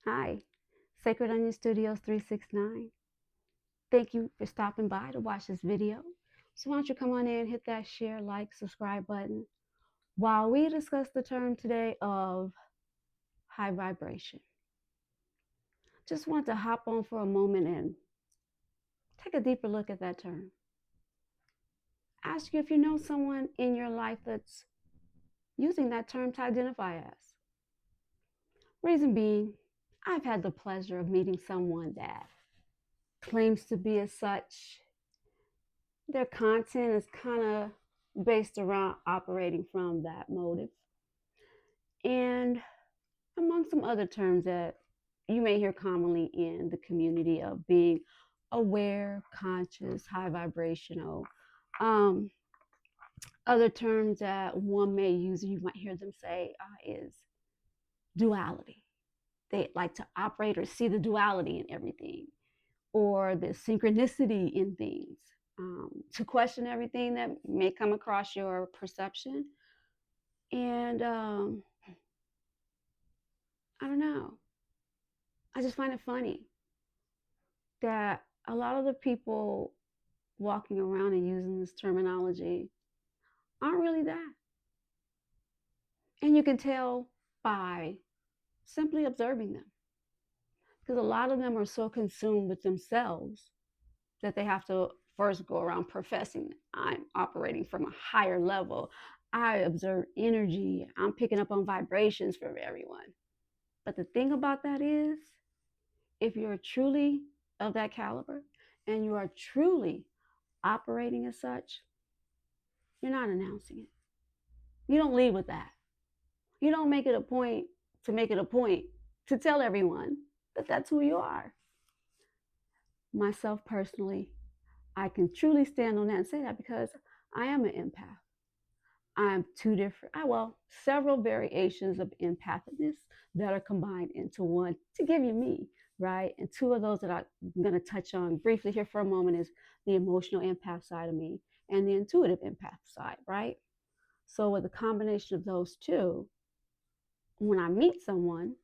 Hi, Sacred Onion Studios 369. Thank you for stopping by to watch this video. So why don't you come on in, hit that share, like, subscribe button while we discuss the term today of high vibration. Just want to hop on for a moment and take a deeper look at that term. Ask you if you know someone in your life that's using that term to identify as. Reason being, I've had the pleasure of meeting someone that claims to be as such. Their content is kind of based around operating from that motive. And among some other terms that you may hear commonly in the community of being aware, conscious, high vibrational. Um, Other terms that one may use, you might hear them say, is duality. They like to operate or see the duality in everything, or the synchronicity in things, to question everything that may come across your perception. And I don't know. I just find it funny that a lot of the people walking around and using this terminology aren't really that. And you can tell by simply observing them. Because a lot of them are so consumed with themselves that they have to first go around professing I'm operating from a higher level. I observe energy. I'm picking up on vibrations from everyone. But the thing about that is, if you're truly of that caliber and you are truly operating as such, you're not announcing it. You don't lead with that. You don't make it a point to make it a point to tell everyone that that's who you are. Myself personally, I can truly stand on that and say that because I am an empath. I'm two different, several variations of empathicness that are combined into one to give you me, right? And two of those that I'm going to touch on briefly here for a moment is the emotional empath side of me and the intuitive empath side, right? So, with a combination of those two, when I meet someone,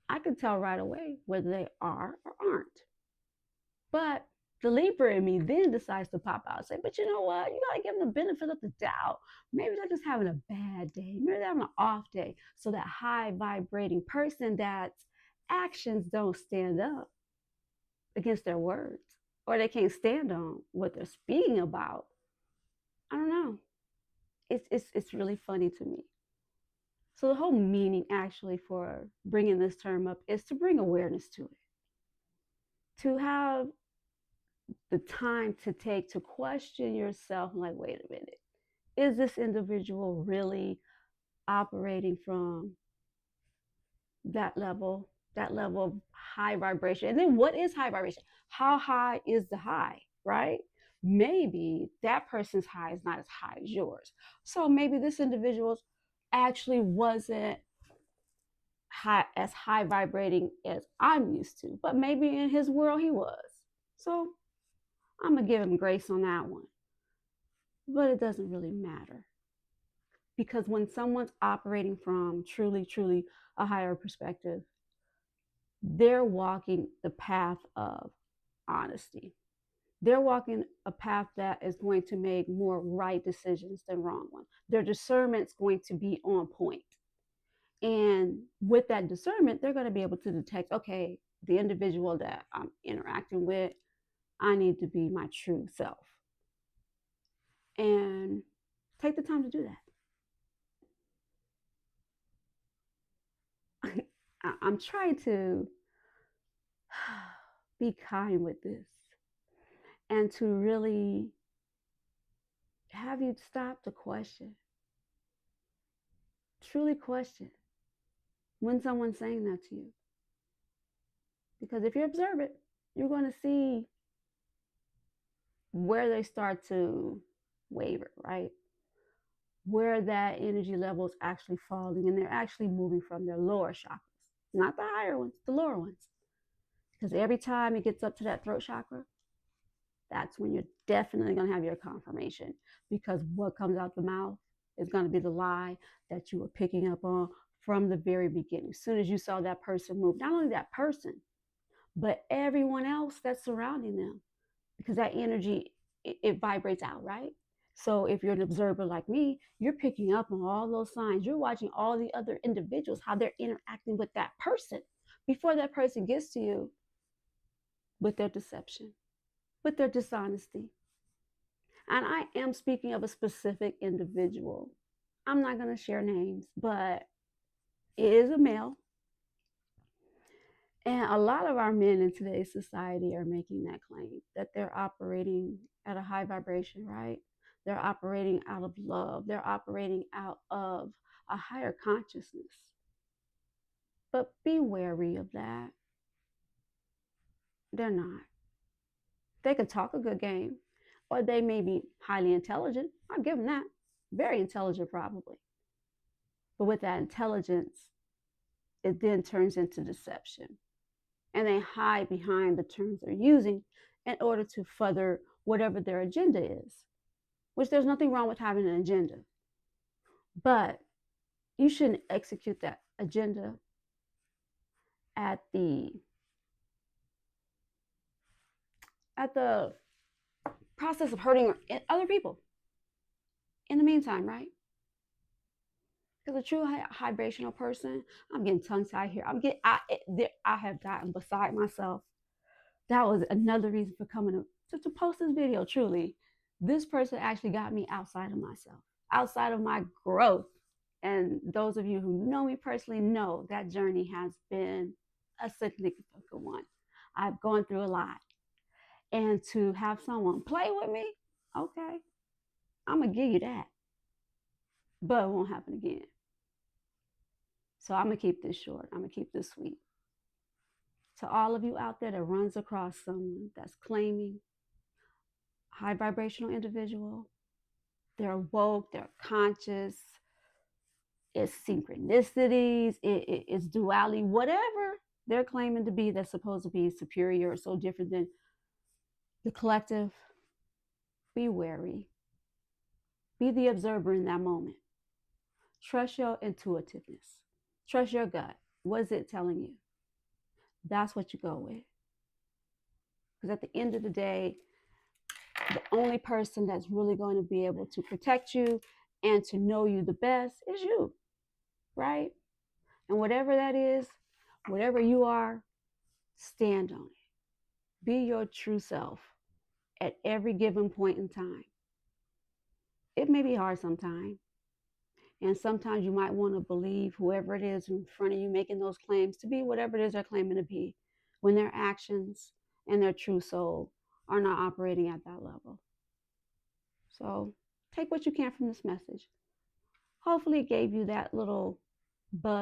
I can tell right away whether they are or aren't. But the Libra in me then decides to pop out and say, but you know what? You got to give them the benefit of the doubt. Maybe they're just having a bad day. Maybe they're having an off day. So that high vibrating person that's actions don't stand up against their words, or they can't stand on what they're speaking about. I don't know. It's really funny to me. So the whole meaning actually for bringing this term up is to bring awareness to it, to have the time to take to question yourself, like, wait a minute, is this individual really operating from that level of high vibration? And then what is high vibration? How high is the high, right? Maybe that person's high is not as high as yours. So maybe this individual actually wasn't as high vibrating as I'm used to, but maybe in his world he was. So I'm gonna give him grace on that one. But it doesn't really matter, because when someone's operating from truly, truly a higher perspective, they're walking the path of honesty. They're walking a path that is going to make more right decisions than wrong ones. Their discernment's going to be on point. And with that discernment, they're going to be able to detect, okay, the individual that I'm interacting with, I need to be my true self. And take the time to do that. I'm trying to be kind with this and to really have you stop to question, truly question when someone's saying that to you. Because if you observe it, you're going to see where they start to waver, right? Where that energy level is actually falling and they're actually moving from their lower chakras, not the higher ones, the lower ones. Because every time it gets up to that throat chakra, that's when you're definitely going to have your confirmation, because what comes out the mouth is going to be the lie that you were picking up on from the very beginning. As soon as you saw that person move, not only that person, but everyone else that's surrounding them, because that energy, it vibrates out, right? So if you're an observer like me, you're picking up on all those signs. You're watching all the other individuals, how they're interacting with that person before that person gets to you, with their deception, with their dishonesty. And I am speaking of a specific individual. I'm not going to share names, but it is a male. And a lot of our men in today's society are making that claim that they're operating at a high vibration, right? They're operating out of love. They're operating out of a higher consciousness. But be wary of that. They're not. They can talk a good game, or they may be highly intelligent. I'll give them that. Very intelligent, probably. But with that intelligence, it then turns into deception. And they hide behind the terms they're using in order to further whatever their agenda is, which there's nothing wrong with having an agenda. But you shouldn't execute that agenda at the process of hurting other people in the meantime, right? Because a true vibrational person, I'm getting tongue tied here. I have gotten beside myself. That was another reason for coming to post this video. Truly, this person actually got me outside of myself, outside of my growth. And those of you who know me personally know that journey has been a significant one. I've gone through a lot. And to have someone play with me, okay, I'm going to give you that. But it won't happen again. So I'm going to keep this short. I'm going to keep this sweet. To all of you out there that runs across someone that's claiming high vibrational individual, they're woke, they're conscious, it's synchronicities, it's duality, whatever they're claiming to be that's supposed to be superior or so different than the collective, be wary. Be the observer in that moment. Trust your intuitiveness. Trust your gut. What is it telling you? That's what you go with. Because at the end of the day, the only person that's really going to be able to protect you and to know you the best is you, right? And whatever that is, whatever you are, stand on it. Be your true self at every given point in time. It may be hard sometimes. And sometimes you might want to believe whoever it is in front of you making those claims to be whatever it is they're claiming to be, when their actions and their true soul are not operating at that level. So take what you can from this message. Hopefully it gave you that little buzz